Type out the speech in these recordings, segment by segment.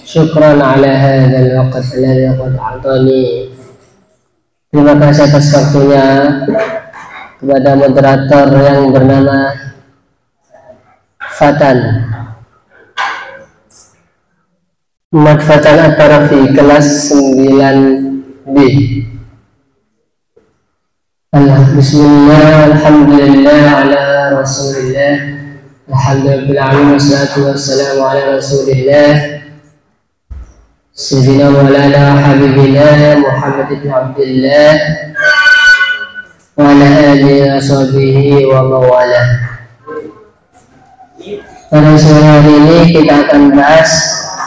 Syukran ala hadzal waqt alladhi qad a'tani. Terima kasih atas waktunya kepada moderator yang bernama Fatan Muhammad Fatan At-Tarafi, kelas 9B. Bismillah, alhamdulillah, ala rasulillah, alhamdulillah, wassalatu wassalamu ala rasulillah Sayyidina Maulana Habibina Muhammad ibn Abdullah wa ala alihi wa sahbihi wa mawala. Pada sore hari ini kita akan bahas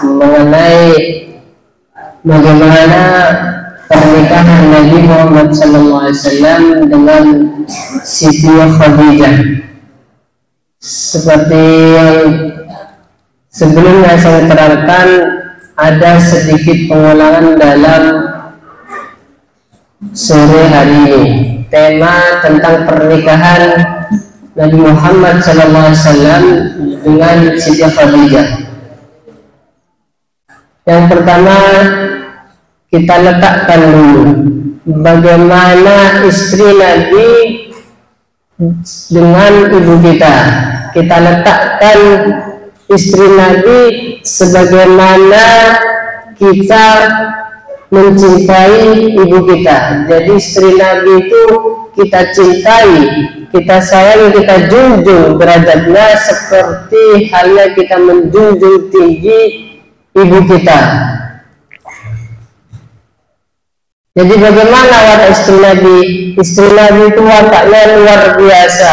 mengenai bagaimana pernikahan Nabi Muhammad SAW dengan Siti Khadijah. Seperti yang sebelumnya saya terangkan, ada sedikit pengulangan dalam sore hari ini. Tema tentang pernikahan Nabi Muhammad SAW dengan Siti Khadijah. Yang pertama, kita letakkan dulu bagaimana istri Nabi dengan ibu kita. Kita letakkan istri Nabi sebagaimana kita mencintai ibu kita. Jadi istri Nabi itu kita cintai, kita sayang, kita junjung derajatnya seperti halnya kita menjunjung tinggi ibu kita. Jadi bagaimana watak istri Nabi? Istri Nabi itu wataknya luar biasa,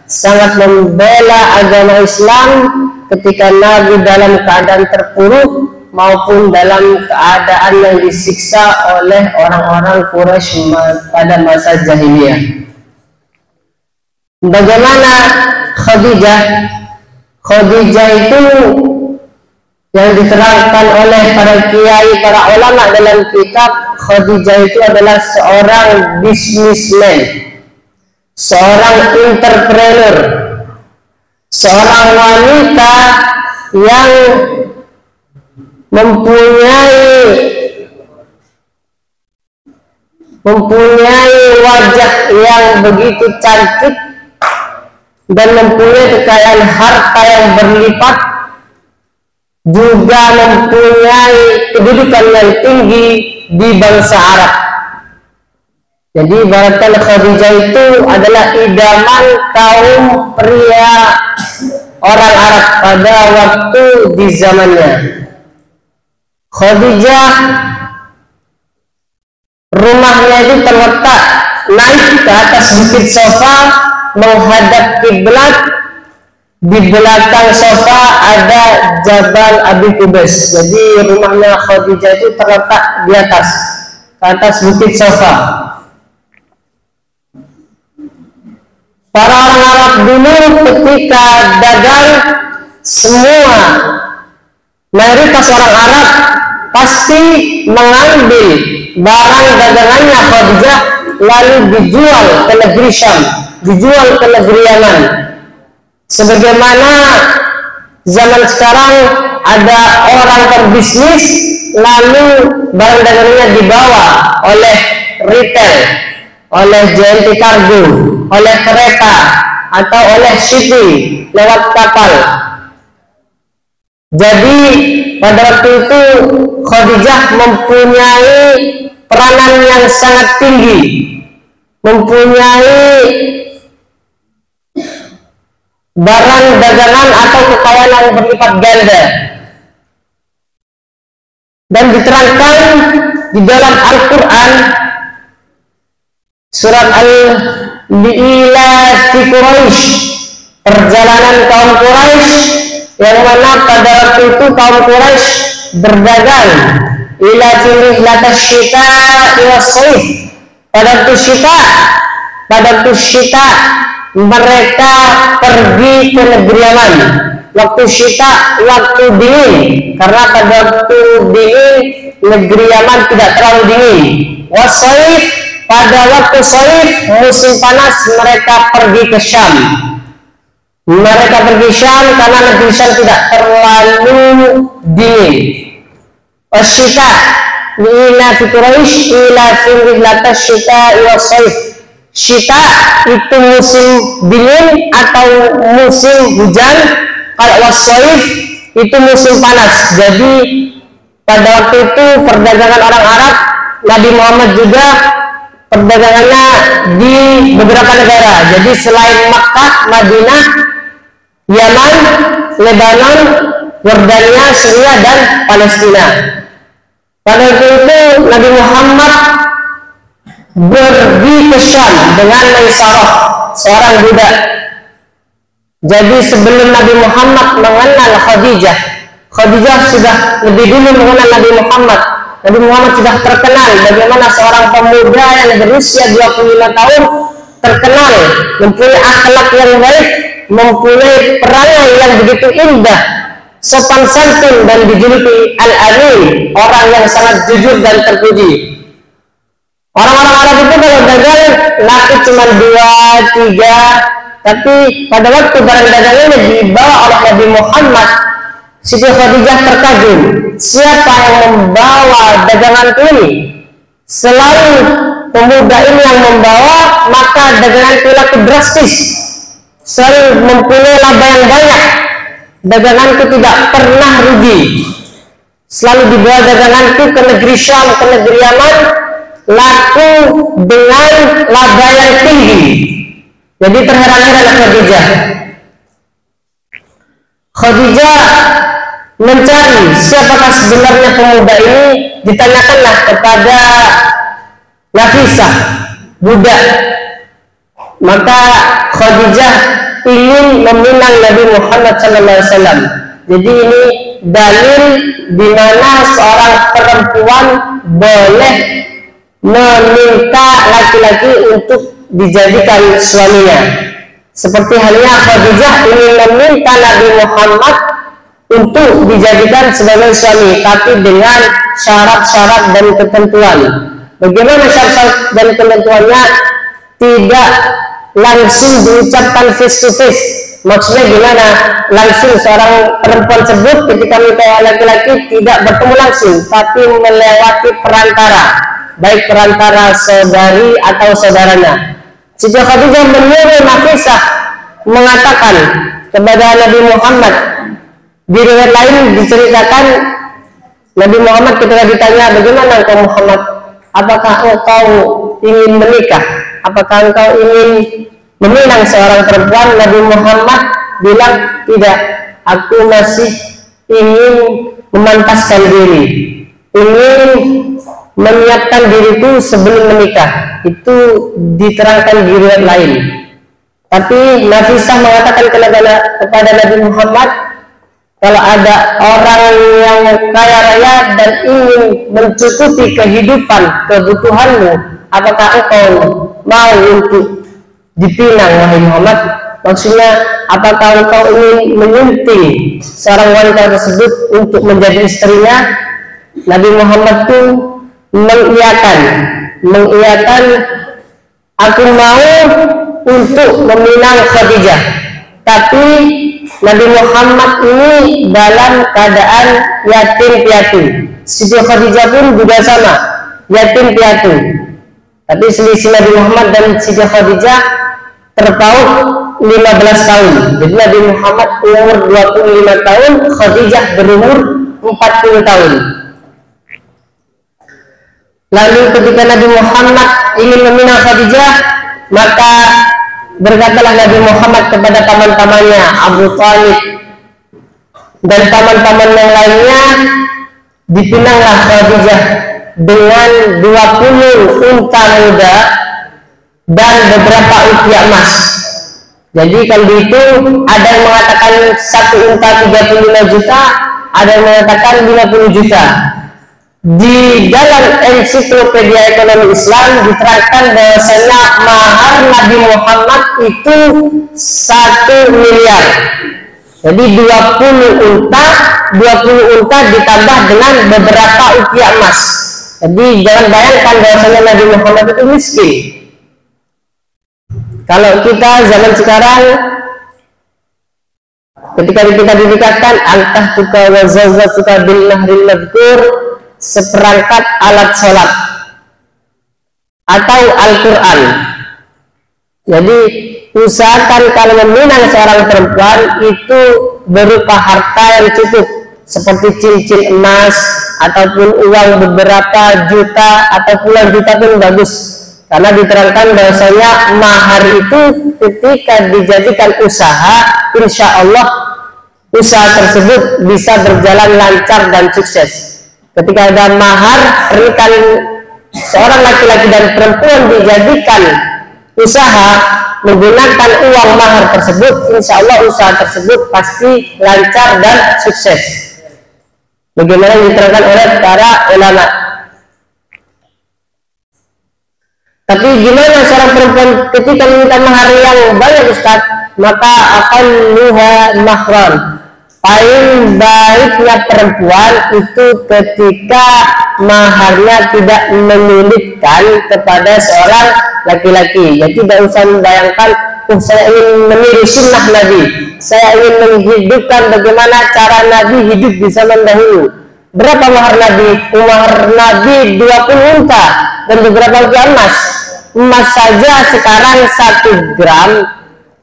sangat membela agama Islam ketika Nabi dalam keadaan terpuruk maupun dalam keadaan yang disiksa oleh orang-orang Quraisy pada masa jahiliyah. Bagaimana Khadijah? Khadijah itu yang diterangkan oleh para kiai, para ulama dalam kitab, Khadijah itu adalah seorang businessman, seorang entrepreneur, seorang wanita yang mempunyai wajah yang begitu cantik dan mempunyai kekayaan harta yang berlipat, juga mempunyai kedudukan yang tinggi di bangsa Arab. Jadi ibaratkan Khadijah itu adalah idaman kaum pria orang Arab pada waktu di zamannya. Khadijah rumahnya itu terletak naik ke atas bukit Safa menghadap kiblat. Di belakang Safa ada Jabal Abi Qubais. Jadi rumahnya Khadijah itu terletak di atas, ke atas bukit Safa. Para orang Arab dulu ketika dagang, semua mayoritas orang Arab pasti mengambil barang dagangannya Khadijah lalu dijual ke negeri Syam, dijual ke negeri Yaman. Sebagaimana zaman sekarang ada orang berbisnis lalu barang dagangannya dibawa oleh retail, oleh JNT Kargo, oleh kereta atau oleh shipping lewat kapal. Jadi pada waktu itu Khadijah mempunyai peranan yang sangat tinggi, mempunyai barang dagangan atau kekayaan yang berlipat ganda. Dan diterangkan di dalam Al-Quran surat Al-Li'ila fi Quraisy, perjalanan kaum Quraisy, yang mana pada waktu itu kaum Quraisy berdagang ila fi rihlatasyita ila shaif, pada waktu syita pada waktu syita mereka pergi ke negeri Yaman. Waktu syita, waktu dingin, karena pada waktu dingin negeri Yaman tidak terlalu dingin. Wasaif, pada waktu saif musim panas mereka pergi ke Syam. Mereka pergi Syam karena negeri Syam tidak terlalu dingin. Wasyita ila fi Quraisy ila fi rihlata syita wa saif. Syita itu musim dingin atau musim hujan. Kalau wasaif itu musim panas. Jadi pada waktu itu perdagangan orang Arab, Nabi Muhammad juga perdagangannya di beberapa negara. Jadi selain Makkah, Madinah, Yaman, Lebanon, Yordania, Syria, dan Palestina. Pada waktu itu Nabi Muhammad pergi ke Syam dengan Maisarah, seorang budak. Jadi sebelum Nabi Muhammad mengenal Khadijah, Khadijah sudah lebih dulu mengenal Nabi Muhammad. Nabi Muhammad sudah terkenal bagaimana seorang pemuda yang berusia 25 tahun terkenal, mempunyai akhlak yang baik, mempunyai perangai yang begitu indah, sopan santun, dan dijuluki Al-Amin, orang yang sangat jujur dan terpuji. Orang-orang Arab itu kalau dagang laku cuma 2, 3, tapi pada waktu barang dagangannya dibawa oleh Nabi Muhammad, Siti Khadijah terkagum. Siapa yang membawa dagangan ini? Selain pemuda ini yang membawa, maka dagangan itu laku drastis, selalu mempunyai laba yang banyak. Daganganku tidak pernah rugi. Selalu dibawa daganganku ke negeri Syam, ke negeri Yaman, laku dengan laba yang tinggi. Jadi terheran-heran Khadijah. Khadijah mencari siapakah sebenarnya pemuda ini. Ditanyakanlah kepada Nafisah, budak. Maka Khadijah ingin meminang Nabi Muhammad SAW. Jadi ini dalil di mana seorang perempuan boleh meminta laki-laki untuk dijadikan suaminya. Seperti halnya Khadijah ingin meminta Nabi Muhammad untuk dijadikan sebagai suami, tapi dengan syarat-syarat dan ketentuan. Bagaimana syarat-syarat dan ketentuannya? Tidak langsung diucapkan face to face. Maksudnya gimana? Langsung seorang perempuan tersebut ketika menikah laki-laki tidak bertemu langsung, tapi melewati perantara, baik perantara saudari atau saudaranya. Siti Khadijah menyuruh Nafisah mengatakan kepada Nabi Muhammad. Di riwayat lain diceritakan Nabi Muhammad ketika ditanya, bagaimana engkau Muhammad? Apakah engkau ingin menikah? Apakah engkau ingin meminang seorang perempuan? Nabi Muhammad bilang, tidak, aku masih ingin memantaskan diri, ingin menyiapkan diriku sebelum menikah. Itu diterangkan di riwayat lain. Tapi Nafisah mengatakan kepada Nabi Muhammad, kalau ada orang yang kaya raya dan ingin mencukupi kehidupan, kebutuhanmu, apakah engkau mau untuk dipinang, wahai Muhammad? Maksudnya, apakah engkau ingin menyunting seorang wanita tersebut untuk menjadi istrinya? Nabi Muhammad itu mengiyakan, aku mau untuk meminang Khadijah. Tapi Nabi Muhammad ini dalam keadaan yatim piatu. Siti Khadijah pun juga sama, yatim piatu. Tapi selisih Nabi Muhammad dan Siti Khadijah terpaut 15 tahun. Jadi Nabi Muhammad umur 25 tahun, Khadijah berumur 40 tahun. Lalu ketika Nabi Muhammad ingin meminang Khadijah, maka berkatalah Nabi Muhammad kepada paman-pamannya, Abu Thalib dan paman-paman yang lainnya, dipinanglah Khadijah dengan 20 unta muda dan beberapa ukiah emas. Jadi kalau dihitung, ada yang mengatakan satu unta 35 juta, ada yang mengatakan 50 juta. Di dalam ensiklopedia ekonomi Islam diterangkan bahwasanya mahar Nabi Muhammad itu 1 miliar. Jadi 20 unta ditambah dengan beberapa ukiah emas. Jadi jangan bayangkan bahwasanya Nabi Muhammad itu miskin. Kalau kita zaman sekarang, ketika kita dikatakan antah tuka wa zawwatuka bil nahril madhkur, seperangkat alat sholat atau Al-Quran. Jadi usahakan kalau meminang seorang perempuan itu berupa harta yang cukup, seperti cincin emas ataupun uang beberapa juta atau puluhan juta pun bagus, karena diterangkan bahwasanya mahar itu ketika dijadikan usaha, insya Allah usaha tersebut bisa berjalan lancar dan sukses. Ketika ada mahar, pernikahan seorang laki-laki dan perempuan dijadikan usaha menggunakan uang mahar tersebut, insya Allah usaha tersebut pasti lancar dan sukses. Bagaimana yang diterangkan oleh para ulama. Tapi gimana seorang perempuan ketika meminta mahar yang banyak, Ustaz? Maka akan luha mahram. Paling baiknya perempuan itu ketika maharnya tidak menyulitkan kepada seorang laki-laki. Jadi tidak usah membayangkan, saya ingin meniru sunnah Nabi, saya ingin menghidupkan bagaimana cara Nabi hidup di zaman dahulu. Berapa mahar Nabi? Mahar Nabi 20 unta dan beberapa ukiah emas. Emas saja sekarang 1 gram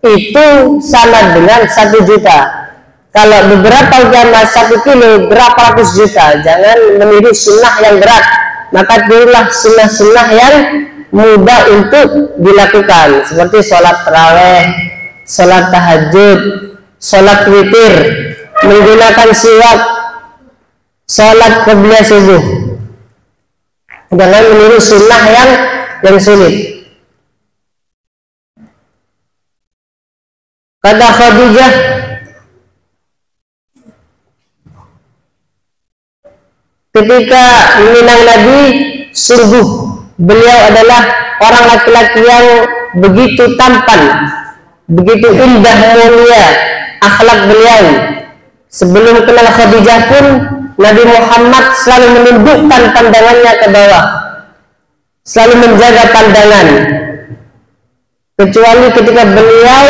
itu sama dengan 1 juta. Kalau beberapa emas 1 kilo berapa ratus juta. Jangan meniru sunnah yang berat, maka tirulah sunnah-sunnah yang mudah untuk dilakukan, seperti sholat tarawih, sholat tahajud, sholat witir, menggunakan siwak, sholat qabliyah subuh. Jangan meniru sunnah yang sulit. Kata Khadijah, ketika meminang Nabi, sungguh beliau adalah orang laki-laki yang begitu tampan, begitu indah mulia akhlak beliau. Sebelum kenal Khadijah pun Nabi Muhammad selalu menundukkan pandangannya ke bawah, selalu menjaga pandangan, kecuali ketika beliau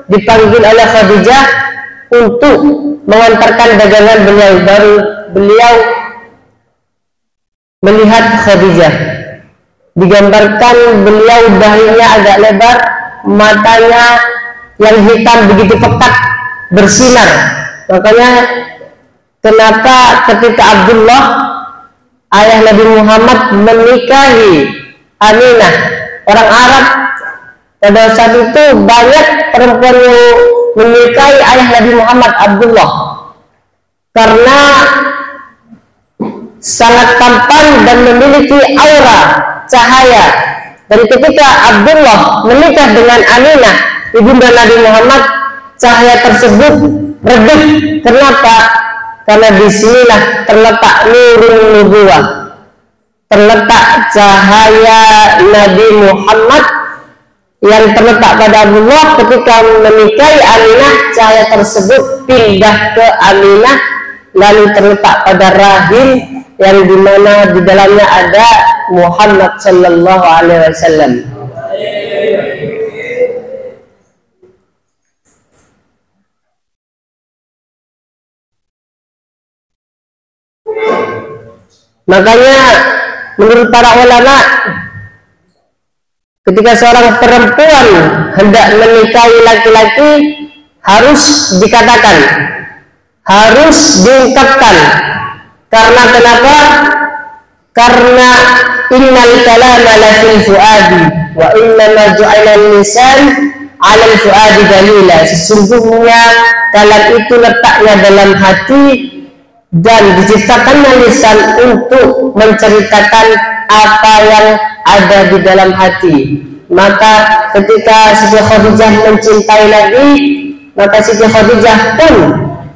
dipanggil oleh Khadijah untuk mengantarkan dagangan beliau, baru beliau melihat Khadijah. Digambarkan beliau dahinya agak lebar, matanya yang hitam begitu pekat bersinar. Makanya kenapa ketika Abdullah ayah Nabi Muhammad menikahi Aminah, orang Arab pada saat itu banyak perempuan yang menikahi ayah Nabi Muhammad, Abdullah, karena sangat tampan dan memiliki aura cahaya. Dan ketika Abdullah menikah dengan Aminah, ibunda Nabi Muhammad, cahaya tersebut redup. Kenapa? Karena disinilah terletak nurun nubuwah, terletak cahaya Nabi Muhammad yang terletak pada Abdullah. Ketika menikahi Aminah, cahaya tersebut pindah ke Aminah, lalu terletak pada rahim yang dimana di dalamnya ada Muhammad Sallallahu Alaihi Wasallam. Makanya menurut para ulama, ketika seorang perempuan hendak menikahi laki-laki harus dikatakan, harus diungkapkan. Karena kenapa? Karena innal kalama la fil fuadi wa innama ju'ila lisan 'ala al-fuadi dalila. Sesungguhnya kalam itu letaknya dalam hati dan diciptakannya lisan untuk menceritakan apa yang ada di dalam hati. Maka ketika Siti Khadijah mencintai Nabi, maka Siti Khadijah pun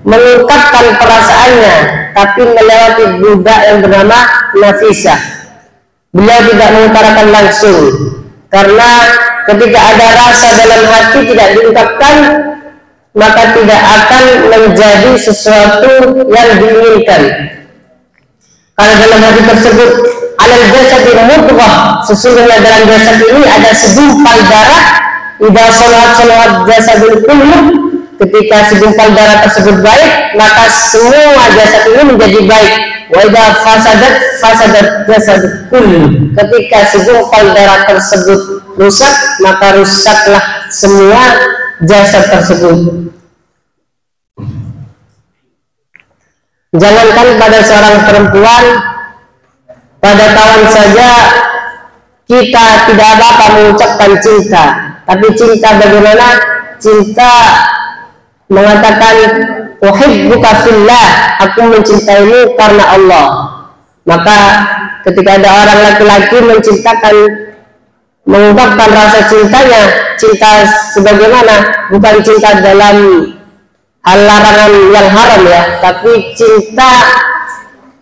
mengungkapkan perasaannya, tapi melewati budak yang bernama Nafisah. Beliau tidak mengutarakan langsung, karena ketika ada rasa dalam hati tidak diungkapkan, maka tidak akan menjadi sesuatu yang diinginkan. Karena dalam hati tersebut alal jasad mudghah, sesungguhnya dalam jasad ini ada segumpal darah. Idza salat jasadul kullu, ketika segumpal darah tersebut baik, maka semua jasad ini menjadi baik. Wa idza fasadat jasadul kullu, ketika segumpal darah tersebut rusak, maka rusaklah semua jasad tersebut. Jangankan pada seorang perempuan, pada kawan saja kita tidak apa-apa mengucapkan cinta. Tapi cinta bagaimana? Cinta mengatakan uhibbuka fillah, aku mencintaimu karena Allah. Maka ketika ada orang laki-laki mengungkapkan rasa cintanya, cinta sebagaimana, bukan cinta dalam hal larangan yang haram ya, tapi cinta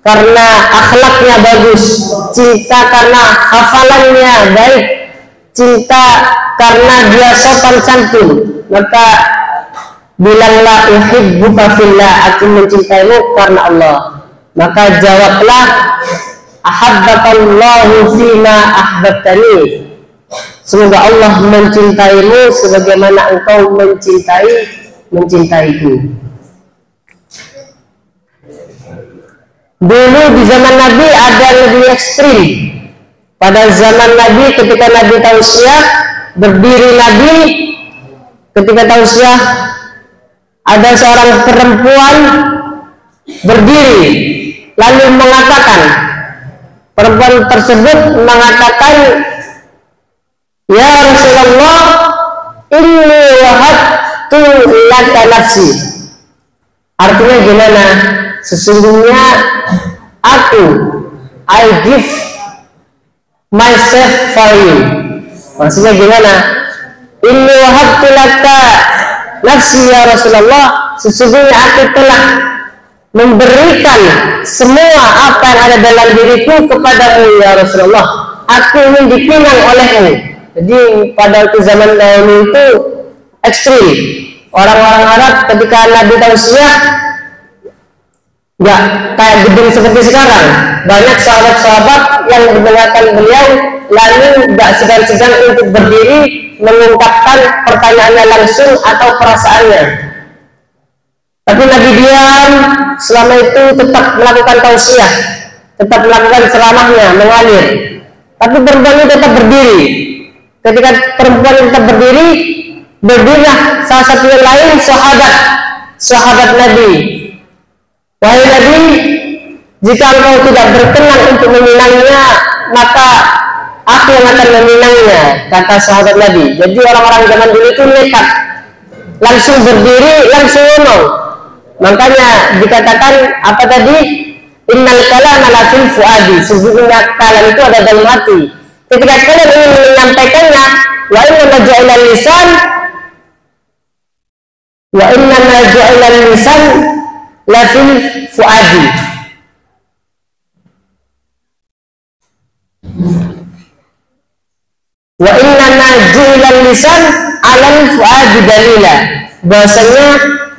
karena akhlaknya bagus, cinta karena hafalannya baik, cinta karena dia sopan santun, maka bilanglah uhibbuka fillah, aku mencintaimu karena Allah. Maka jawablah ahabbakallahu fima ahbabtani, semoga Allah mencintaimu sebagaimana engkau mencintaiku. Dulu di zaman Nabi ada lebih ekstrim. Pada zaman Nabi, ketika Nabi tausiah, berdiri Nabi ketika tausiah, ada seorang perempuan berdiri lalu mengatakan, perempuan tersebut mengatakan, ya Rasulullah, inni wahabtu laka nafsi. Artinya gimana? Sesungguhnya I give myself for you. Maksudnya gimana? Inni wahabtu laka nafsi ya Rasulullah, sesungguhnya aku telah memberikan semua apa yang ada dalam diriku kepadamu ya Rasulullah. Aku ingin dipinang olehmu. Jadi pada zaman dahulu itu ekstrim. Orang-orang Arab ketika Nabi tausiah, nggak kayak gedung seperti sekarang. Banyak sahabat-sahabat yang mendengarkan beliau lalu nggak segan-segan untuk berdiri mengungkapkan pertanyaannya langsung atau perasaannya. Tapi Nabi diam selama itu, tetap melakukan tausiah, tetap melakukan ceramahnya, mengalir. Tapi perempuan itu tetap berdiri. Ketika perempuan itu tetap berdiri, berdirilah salah satu yang lain sahabat Nabi. Wahai Nabi, jika engkau tidak berkenan untuk meminangnya, maka aku yang akan meminangnya, kata sahabat Nabi. Jadi orang-orang zaman dulu itu nekat, langsung berdiri, langsung ngomong. Makanya dikatakan apa tadi? Innal kalama la fil fuadi, sesungguhnya kalam itu ada dalam hati. Ketika kalian ingin menyampaikannya, wa inna ma ja'ala lisan la fil fuadi. Wa inna ma ja'ala lisan 'alal fuadi dalila. Bahasanya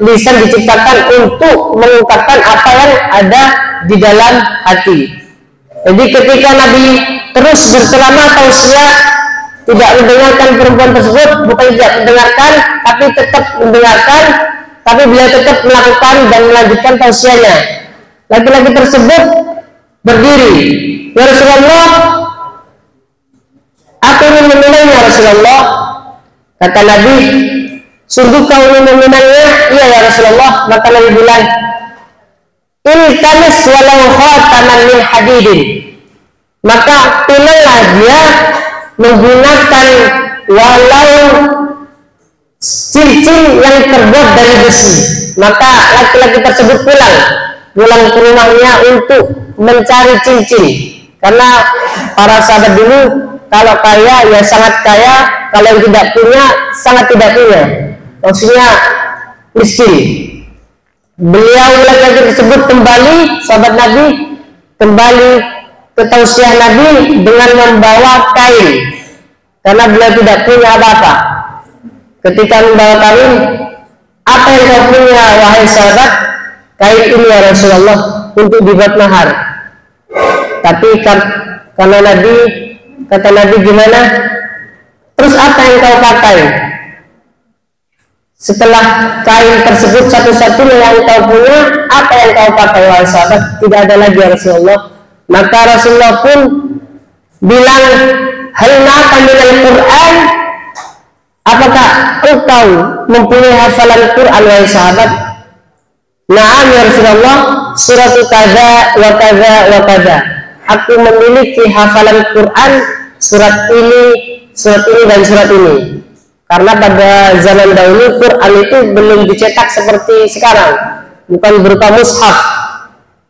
lisan diciptakan untuk mengungkapkan apa yang ada di dalam hati. Jadi ketika Nabi terus berceramah tausiah, tidak mendengarkan perempuan tersebut, bukan tidak mendengarkan, tapi tetap mendengarkan, tapi beliau tetap melakukan dan melanjutkan tausiahnya. Laki-laki tersebut berdiri, ya Rasulullah, aku ingin meminangnya Rasulullah. Kata Nabi, sungguh kau ingin meminangnya? Iya ya Rasulullah. Maka Nabi bilang, iltamis walau khataman min hadidin, maka pinanglah dia menggunakan walau cincin yang terbuat dari besi. Maka laki-laki tersebut pulang ke rumahnya untuk mencari cincin, karena para sahabat dulu kalau kaya ya sangat kaya, kalau yang tidak punya sangat tidak punya, maksudnya miskin. Beliau laki-laki tersebut kembali, sahabat Nabi kembali ke tausiah Nabi dengan membawa kain, karena beliau tidak punya apa-apa. Ketika membawa kain, apa yang kau punya wahai sahabat? Kain ini ya Rasulullah, untuk dibuat mahar. Tapi karena Nabi, kata Nabi gimana? Terus apa yang kau pakai? Setelah kain tersebut satu-satunya yang kau punya, apa yang kau pakai wahai sahabat? Tidak ada lagi ya Rasulullah. Maka Rasulullah pun bilang, hal na'aka minal Qur'an? Apakah engkau mempunyai hafalan Quran wahai sahabat? Na'am ya Rasulullah, surat kaza wa kaza wa kaza. Aku memiliki hafalan Quran surat ini dan surat ini. Karena pada zaman dahulu Quran itu belum dicetak seperti sekarang, bukan berupa mushaf,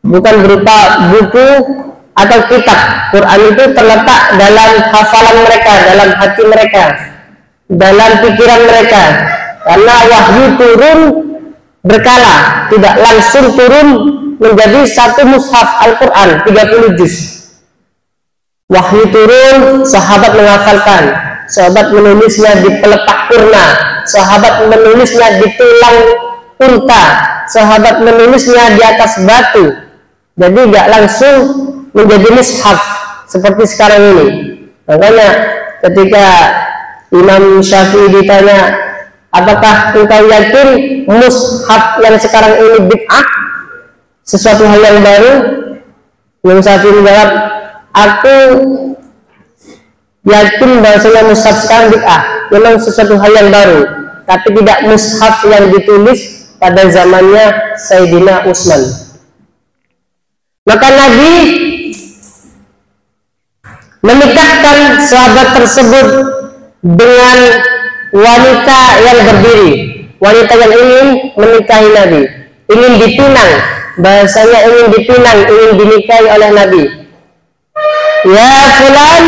bukan berupa buku atau kitab. Quran itu terletak dalam hafalan mereka, dalam hati mereka, dalam pikiran mereka. Karena wahyu turun berkala, tidak langsung turun menjadi satu mushaf Al-Quran 30 juz. Wahyu turun, sahabat menghafalkan, sahabat menulisnya di pelepah kurna, sahabat menulisnya di tulang unta, sahabat menulisnya di atas batu. Jadi tidak langsung menjadi mushaf seperti sekarang ini. Makanya ketika Imam Syafi'i ditanya, apakah engkau yakin mushaf yang sekarang ini bid'ah, sesuatu hal yang baru? Imam Syafi'i menjawab, aku yakin bahwasanya mushaf sekarang bid'ah, memang sesuatu hal yang baru, tapi tidak mushaf yang ditulis pada zamannya Sayyidina Utsman. Maka Nabi menikahkan sahabat tersebut dengan wanita yang berdiri, wanita yang ingin menikahi Nabi, ingin dipinang, bahasanya ingin dipinang, ingin dinikahi oleh Nabi. Ya fulan,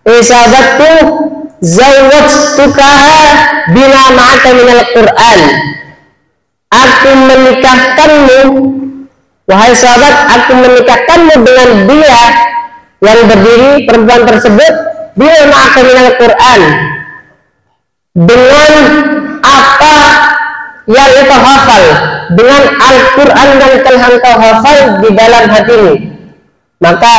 sahabatku, zawwajtukaha bima ma'aka minal Qur'an. Aku menikahkanmu, wahai sahabat, aku menikahkanmu dengan dia yang berdiri, perempuan tersebut, bima ma'aka minal Qur'an, dengan apa yang engkau hafal, dengan Al-Quran yang telah engkau hafal di dalam hatimu. Maka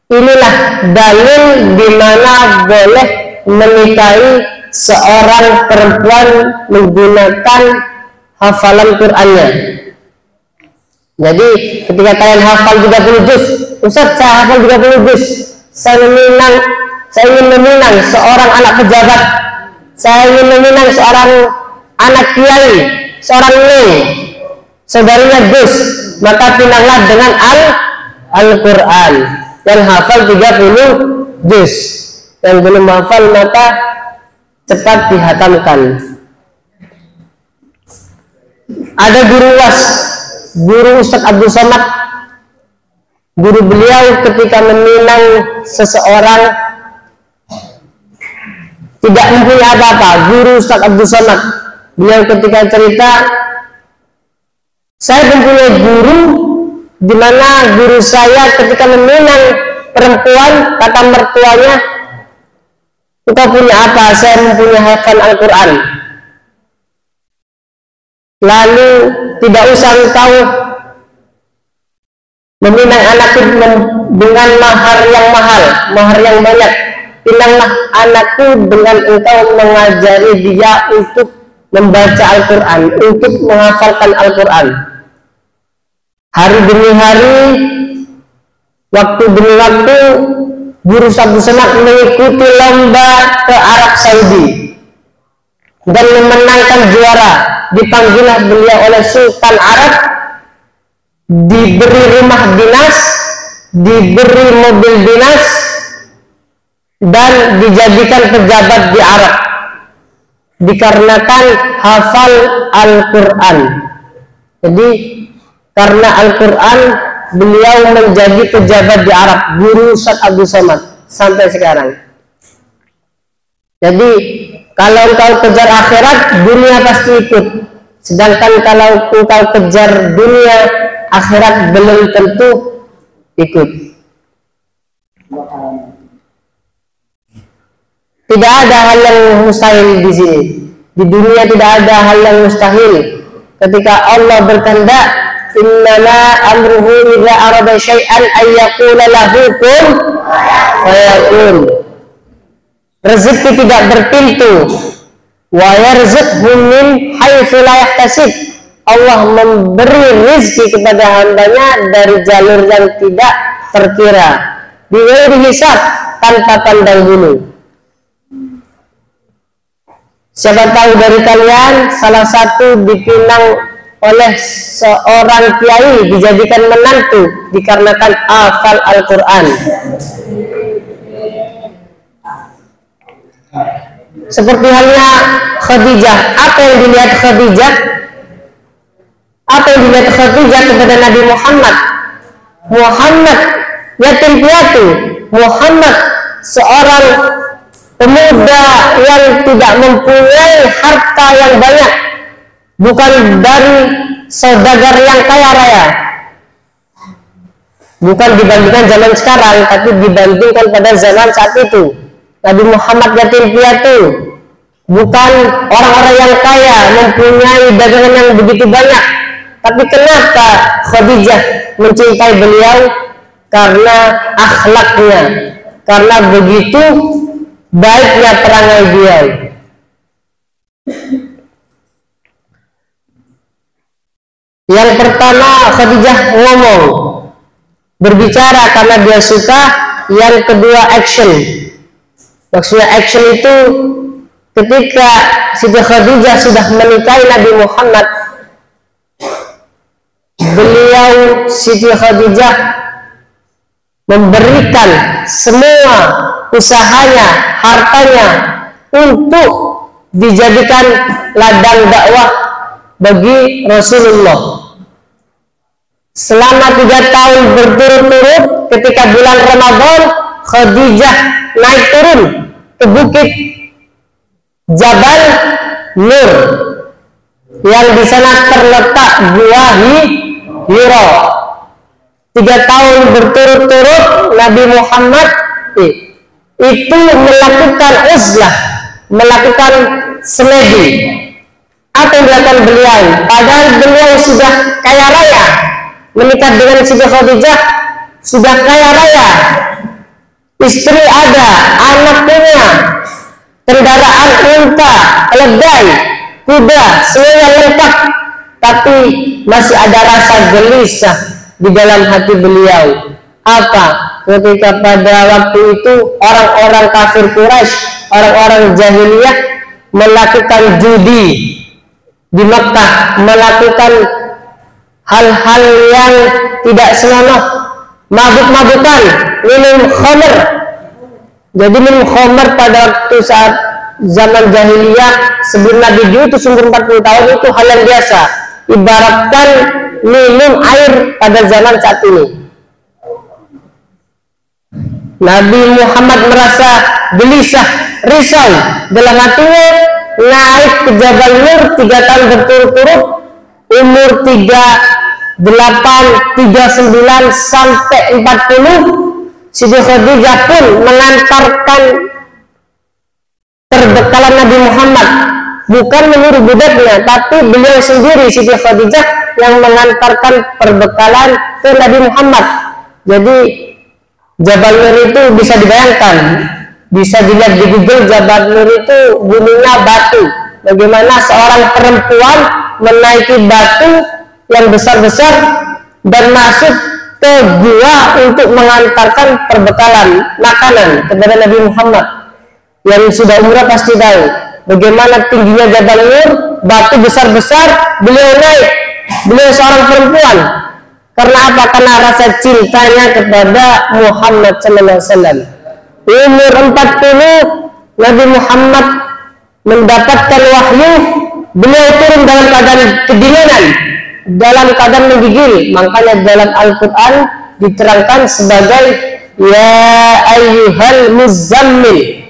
inilah dalil di mana boleh menikahi seorang perempuan menggunakan hafalan Qur'annya. Jadi ketika kalian hafal 30 juz, Ustaz saya hafal 30 juz, saya ingin meminang seorang anak pejabat, saya ingin meminang seorang anak kiai, seorang neng, saudarinya Gus, maka pinanglah dengan Al-Quran yang hafal 30 juz. Yang belum hafal maka cepat dihatamkan. Ada guru UAS, guru Ustadz Abdul Somad, guru beliau ketika meminang seseorang tidak mempunyai apa-apa. Guru Ustadz Abdul Somad, beliau ketika cerita, saya mempunyai guru di mana guru saya ketika meminang perempuan, kata mertuanya, engkau punya apa? Saya mempunyai hafal Al-Quran. Lalu tidak usah engkau meminang anakku dengan mahar yang mahal, mahar yang banyak. Pinanglah anakku dengan engkau mengajari dia untuk membaca Al-Quran, untuk menghafalkan Al-Quran. Hari demi hari, waktu demi waktu, guru Abdul Somad mengikuti lomba ke Arab Saudi dan memenangkan juara. Dipanggillah beliau oleh Sultan Arab, diberi rumah dinas, diberi mobil dinas, dan dijadikan pejabat di Arab dikarenakan hafal Al-Quran. Jadi karena Al-Quran beliau menjadi pejabat di Arab, guru Ustadz Abdul Somad sampai sekarang. Jadi kalau engkau kejar akhirat, dunia pasti ikut. Sedangkan kalau engkau kejar dunia, akhirat belum tentu ikut. Tidak ada hal yang mustahil di sini. Di dunia tidak ada hal yang mustahil. Ketika Allah berkehendak, innama amruhu idza arada syai'an ay yaqula lahu kun fayakun. Rezeki tidak berpintu. Wa yarzuqhu min haitsu la yahtasib. Allah memberi rezeki kepada hambanya dari jalur yang tidak terkira, bighairi hisab, tanpa pandang bulu. Siapa tahu dari kalian salah satu dipinang oleh seorang kiai dijadikan menantu dikarenakan hafal Al-Quran. Seperti halnya Khadijah. Apa yang dilihat Khadijah? Apa yang dilihat Khadijah kepada Nabi Muhammad? Muhammad yatim piatu, Muhammad seorang pemuda yang tidak mempunyai harta yang banyak, bukan dari saudagar yang kaya raya, bukan dibandingkan zaman sekarang, tapi dibandingkan pada zaman saat itu. Nabi Muhammad yatim piatu, bukan orang-orang yang kaya mempunyai dagangan yang begitu banyak. Tapi kenapa Khadijah mencintai beliau? Karena akhlaknya, karena begitu baiknya perangai beliau. Yang pertama, Khadijah ngomong, berbicara karena dia suka. Yang kedua, action. Maksudnya action itu ketika Siti Khadijah sudah menikahi Nabi Muhammad, beliau Siti Khadijah memberikan semua usahanya, hartanya untuk dijadikan ladang dakwah bagi Rasulullah. Selama 3 tahun berturut-turut, ketika bulan Ramadan, Khadijah naik turun ke bukit Jabal Nur yang di sana terletak Gua Hiro. 3 tahun berturut-turut Nabi Muhammad itu melakukan uzlah, melakukan semedi. Apa yang dilakukan beliau? Padahal beliau sudah kaya raya, menikah dengan Siti Khadijah sudah kaya raya, istri ada, anak punya, kendaraan unta, keledai, kuda, semuanya lengkap. Tapi masih ada rasa gelisah di dalam hati beliau. Apa? Ketika pada waktu itu orang-orang kafir Quraisy, orang-orang jahiliyah melakukan judi di Makkah, melakukan hal-hal yang tidak senonoh, mabuk-mabukan, minum khamr. Jadi minum khamr pada waktu saat zaman jahiliyah sebelum Nabi diutus umur 40 tahun itu hal yang biasa. Ibaratkan minum air pada zaman saat ini. Nabi Muhammad merasa gelisah, risau dalam hatinya, naik ke Jabal Nur 3 tahun berturut-turut, umur 38, 39 sampai 40. Siti Khadijah pun mengantarkan perbekalan Nabi Muhammad, bukan menurut budaknya, tapi beliau sendiri Siti Khadijah yang mengantarkan perbekalan ke Nabi Muhammad. Jadi Jabal Nur itu bisa dibayangkan, bisa dilihat di Google. Jabal Nur itu gunungnya batu. Bagaimana seorang perempuan menaiki batu yang besar-besar dan masuk ke gua untuk mengantarkan perbekalan makanan kepada Nabi Muhammad. Yang sudah umrah pasti tahu bagaimana tingginya Jabal Nur, batu besar-besar, beliau naik. Beliau seorang perempuan. Karena apa? Karena rasa cintanya kepada Muhammad SAW. Umur 40 Nabi Muhammad mendapatkan wahyu. Beliau turun dalam keadaan kedinginan, dalam keadaan menggigil. Makanya dalam Al-Quran diterangkan sebagai ya ayyuhal muzammil,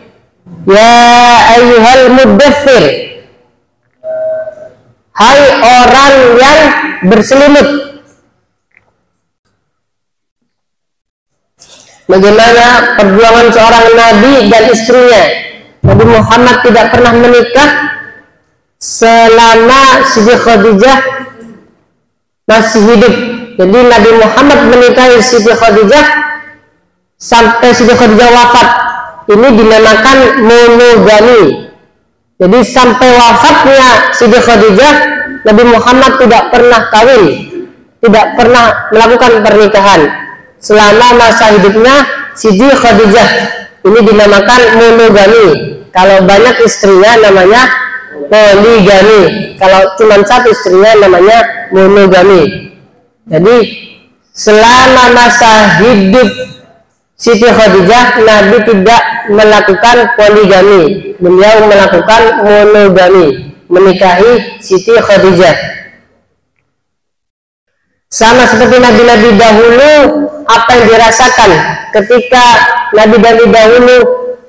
ya ayyuhal muddathir. hai orang yang berselimut. Bagaimana perjuangan seorang nabi dan istrinya. Nabi Muhammad tidak pernah menikah selama Siti Khadijah masih hidup. Jadi Nabi Muhammad menikahi Siti Khadijah sampai Siti Khadijah wafat. Ini dinamakan monogami. Jadi sampai wafatnya Siti Khadijah, Nabi Muhammad tidak pernah kawin, tidak pernah melakukan pernikahan selama masa hidupnya Siti Khadijah. Ini dinamakan monogami. Kalau banyak istrinya namanya poligami. Kalau cuma satu istrinya namanya monogami. Jadi selama masa hidup Siti Khadijah, Nabi tidak melakukan poligami. Beliau melakukan monogami, menikahi Siti Khadijah. Sama seperti nabi-nabi dahulu, apa yang dirasakan ketika nabi-nabi dahulu,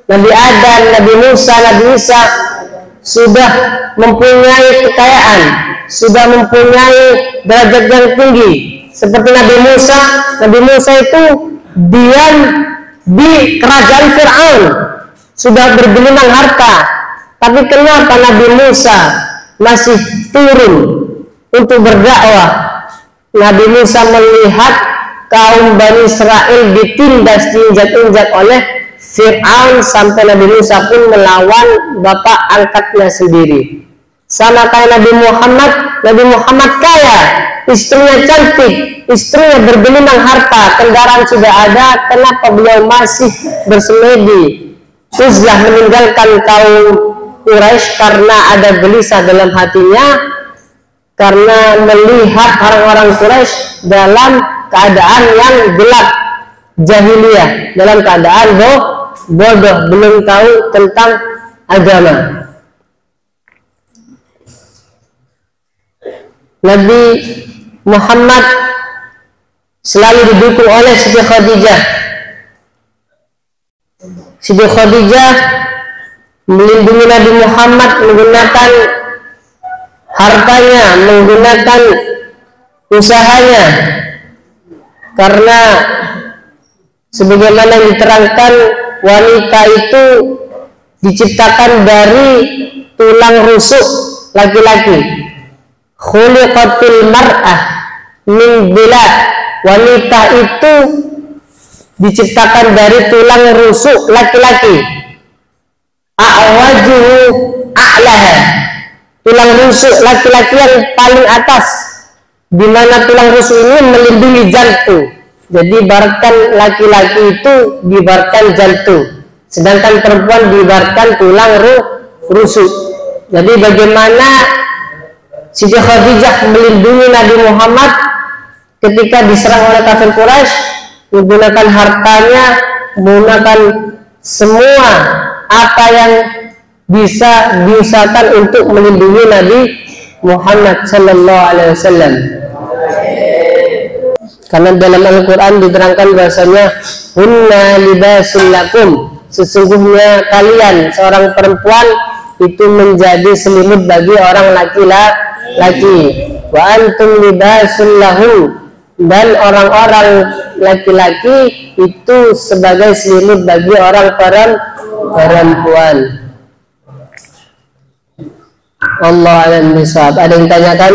Nabi Adam, Nabi Musa, Nabi Isa sudah mempunyai kekayaan, sudah mempunyai derajat yang tinggi. Seperti Nabi Musa itu diam di kerajaan Fir'aun, sudah bergelimang harta. Tapi kenapa Nabi Musa masih turun untuk berdakwah? Nabi Musa melihat kaum Bani Israel ditindas, diinjak-injak oleh Fir'aun, sampai Nabi Musa pun melawan bapak angkatnya sendiri. Sama kayak Nabi Muhammad kaya, istrinya cantik, istrinya bergelimang harta, kendaraan sudah ada, kenapa beliau masih bersemedi? Uzlah meninggalkan kaum Quraisy karena ada gelisah dalam hatinya, karena melihat orang-orang Quraisy dalam keadaan yang gelap, jahiliyah, dalam keadaan bodoh, belum tahu tentang agama. Nabi Muhammad selalu didukung oleh Siti Khadijah. Siti Khadijah melindungi Nabi Muhammad menggunakan hartanya, menggunakan usahanya, karena sebagaimana diterangkan, wanita itu diciptakan dari tulang rusuk laki-laki. Khuliqatil mar'ah min bilad. Wanita itu diciptakan dari tulang rusuk laki-laki. A'wajuhu a'laha. Tulang rusuk laki-laki yang paling atas, di mana tulang rusuk ini melindungi jantung. Jadi ibaratkan laki-laki itu diibaratkan jantung, sedangkan perempuan diibaratkan tulang rusuk. Jadi bagaimana Siti Khadijah melindungi Nabi Muhammad ketika diserang oleh kafir Quraisy, menggunakan hartanya, menggunakan semua apa yang bisa diusahakan untuk melindungi Nabi Muhammad sallallahu alaihi wasallam. Karena dalam Al-Quran diterangkan bahasanya hunna libasul lakum, sesungguhnya kalian seorang perempuan itu menjadi selimut bagi orang laki-laki, wa antum libasul lahum, dan orang-orang laki-laki itu sebagai selimut bagi orang perempuan. Allah a'lam bishawab. Ada yang tanyakan?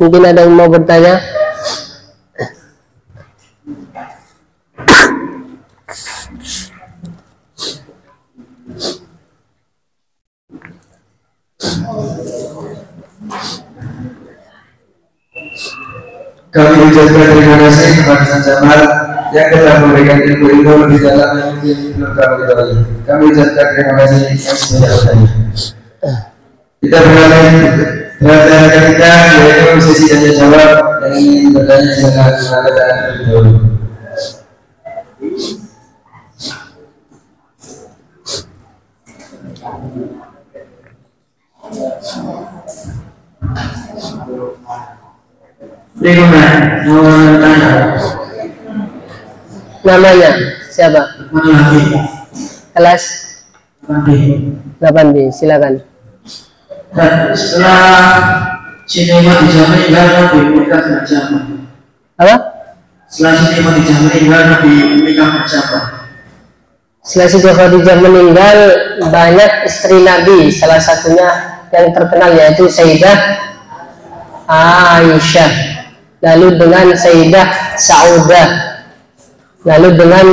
Mungkin ada yang mau bertanya? Kami ucapkan terima kasih kepada Ustaz Jamal yang telah memberikan ilmu-ilmu di dalam yang mungkin belum kami ketahui. Kami ucapkan terima kasih yang sebanyak-banyaknya. Kita beralih pertanyaan kita, yaitu sesi tanya jawab. Yang ingin bertanya silakan mengatakan terlebih dahulu. Namanya siapa? Kelas 8B, silakan. Dan setelah Siti Khadijah meninggal, Nabi menikah dengan siapa? Apa? Setelah Siti Khadijah meninggal, Nabi menikah dengan siapa? Setelah Siti Khadijah meninggal, banyak istri Nabi. Salah satunya yang terkenal yaitu Sayyidah Aisyah, lalu dengan Sayyidah Saudah, lalu dengan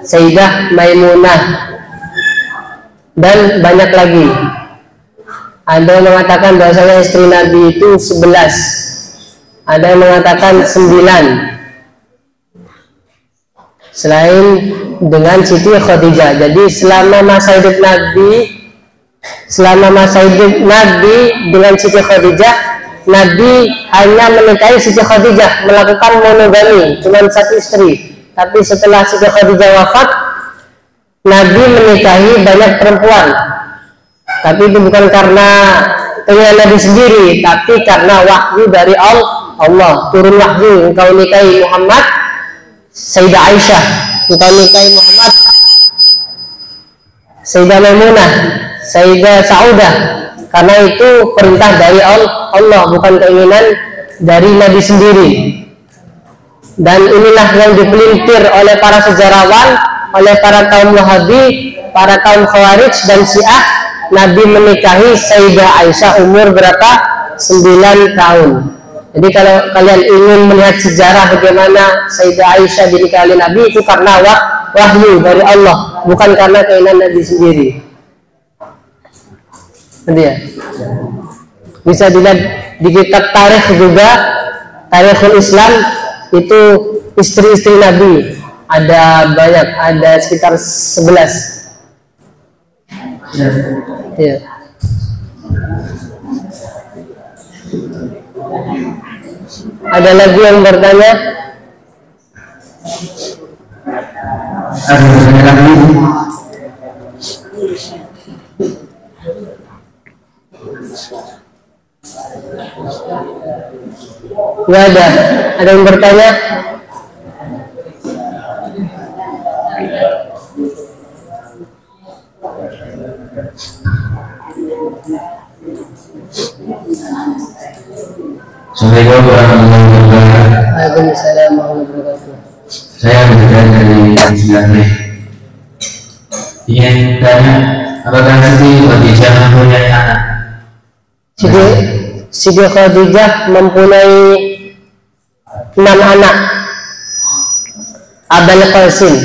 Sayyidah Maimunah, dan banyak lagi. Ada yang mengatakan bahwasanya istri Nabi itu 11, ada yang mengatakan 9, selain dengan Siti Khadijah. Jadi selama masa hidup Nabi dengan Siti Khadijah, Nabi hanya menikahi Siti Khadijah, melakukan monogami, cuma satu istri. Tapi setelah Siti Khadijah wafat, Nabi menikahi banyak perempuan. Tapi itu bukan karena keinginan Nabi sendiri, tapi karena wahyu dari Allah. Turun wahyu, engkau nikahi Muhammad Sayyidah Aisyah, engkau nikahi Muhammad Sayyidah Maimunah, Sayyidah Saudah. Karena itu perintah dari Allah, bukan keinginan dari Nabi sendiri. Dan inilah yang dipelintir oleh para sejarawan, oleh para kaum Wahabi, para kaum Khawarij dan Syiah. Nabi menikahi Sayyidah Aisyah umur berapa? 9 tahun. Jadi kalau kalian ingin melihat sejarah bagaimana Sayyidah Aisyah dinikahi Nabi, itu karena wahyu dari Allah, bukan karena keinginan Nabi sendiri. Nanti ya, bisa dilihat di kitab tarikh juga, Tarikhul Islam, itu istri-istri Nabi ada banyak, ada sekitar 11. Ya. Ada lagi yang bertanya? Ada bertanya lagi? Ya ada yang bertanya? Assalamualaikum warahmatullahi wabarakatuh. Waalaikumsalam warahmatullahi wabarakatuh. Saya berasal dari Islamiyah. Ingin tanya, apakah Siti Khadijah mempunyai anak? Siti Khadijah mempunyai 6 anak. Abul Qasim.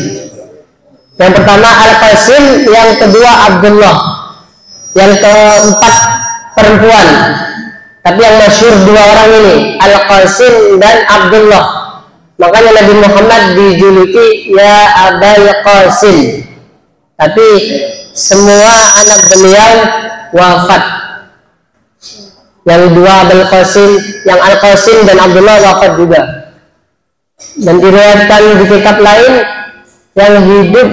Yang pertama Al-Qasim, yang kedua Abdullah, yang keempat perempuan. Tapi yang masyhur 2 orang ini, Al-Qasim dan Abdullah. Makanya Nabi Muhammad dijuluki ya Abul Qasim. Tapi semua anak beliau wafat. Yang 2 Abul Qasim, yang Al-Qasim dan Abdullah wafat juga. Dan diriwayatkan di kitab lain, yang hidup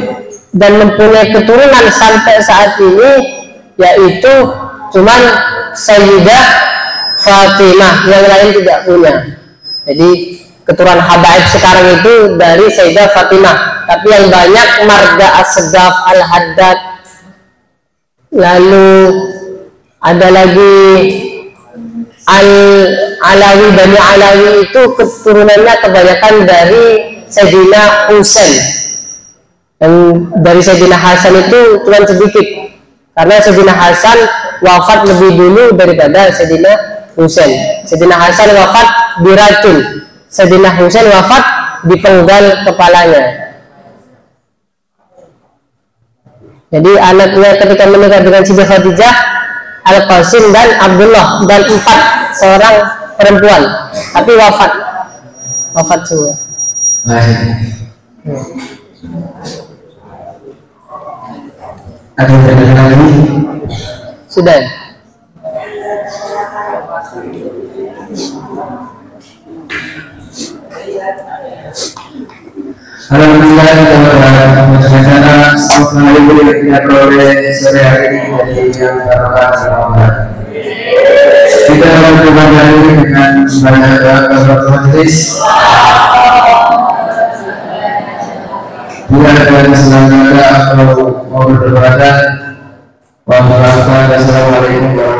dan mempunyai keturunan sampai saat ini yaitu cuman Sayyidah Fatimah, yang lain tidak punya. Jadi keturunan habaib sekarang itu dari Sayyidah Fatimah, tapi yang banyak Marga As-Segaf, Al-Haddad, lalu ada lagi Al-Alawi, Bani Alawi, itu keturunannya kebanyakan dari Sayyidina Husain. Dan dari Sayyidina Hasan itu cuma sedikit, karena Sayyidina Hasan wafat lebih dulu daripada Sayyidina Husain. Sayyidina Hasan wafat diracun, Sayyidina Husain wafat dipenggal kepalanya. Jadi anaknya ketika menikah dengan Siti Khadijah, Al-Qasim dan Abdullah, dan 4 seorang perempuan, tapi wafat semua. Ada pertanyaan lagi? Sudah. Alhamdulillah kita berbicara soal yang kita peroleh sore hari ini dari yang barokah Ramadan. Kita akan berbagi dengan banyak kabar majelis. Bila ada kesalahan atau mau beribadah, Wassalamualaikum warahmatullahi